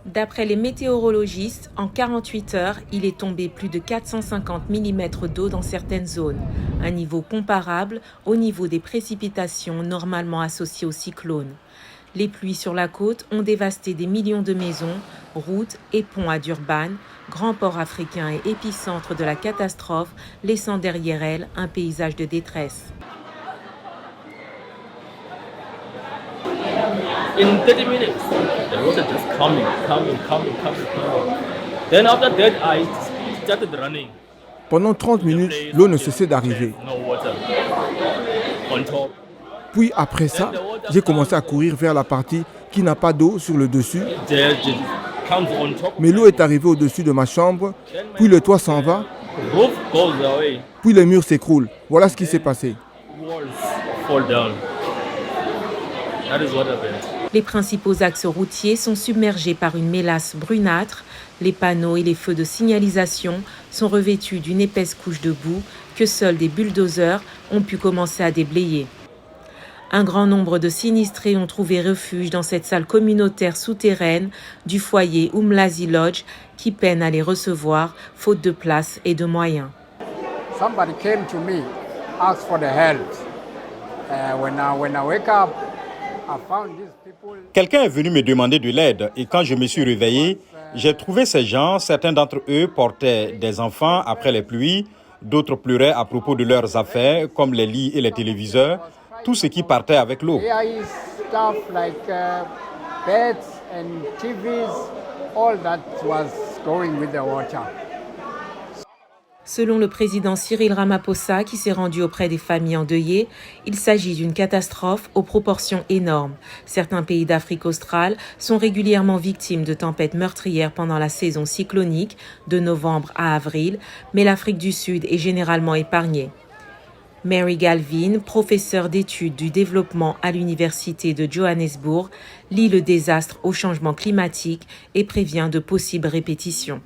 D'après les météorologistes, en 48 heures, il est tombé plus de 450 mm d'eau dans certaines zones, un niveau comparable au niveau des précipitations normalement associées au cyclone. Les pluies sur la côte ont dévasté des millions de maisons, routes et ponts à Durban, grand port africain et épicentre de la catastrophe, laissant derrière elle un paysage de détresse. In 30 minutes, the water just coming. Then after that, I started running. Pendant 30 minutes, l'eau ne cessait d'arriver. No water on top. Puis après ça, j'ai commencé à courir vers la partie qui n'a pas d'eau sur le dessus. There just comes on top. Mais l'eau est arrivée au-dessus de ma chambre, puis le toit s'en va, Roof goes away. puis les murs s'écroulent. Voilà ce qui s'est passé. Walls fall down. That is what happened. Les principaux axes routiers sont submergés par une mélasse brunâtre. Les panneaux et les feux de signalisation sont revêtus d'une épaisse couche de boue que seuls des bulldozers ont pu commencer à déblayer. Un grand nombre de sinistrés ont trouvé refuge dans cette salle communautaire souterraine du foyer Umlazi Lodge qui peine à les recevoir faute de place et de moyens. Somebody came to me, asked for the help. When I wake up, I found these people. Quelqu'un est venu me demander de l'aide et quand je me suis réveillé, j'ai trouvé ces gens. Certains d'entre eux portaient des enfants après les pluies, d'autres pleuraient à propos de leurs affaires comme les lits et les téléviseurs, tout ce qui partait avec l'eau. There is stuff like beds and TVs, all that was going with the water. Selon le président Cyril Ramaphosa, qui s'est rendu auprès des familles endeuillées, il s'agit d'une catastrophe aux proportions énormes. Certains pays d'Afrique australe sont régulièrement victimes de tempêtes meurtrières pendant la saison cyclonique, de novembre à avril, mais l'Afrique du Sud est généralement épargnée. Mary Galvin, professeure d'études du développement à l'Université de Johannesburg, lie le désastre au changement climatique et prévient de possibles répétitions.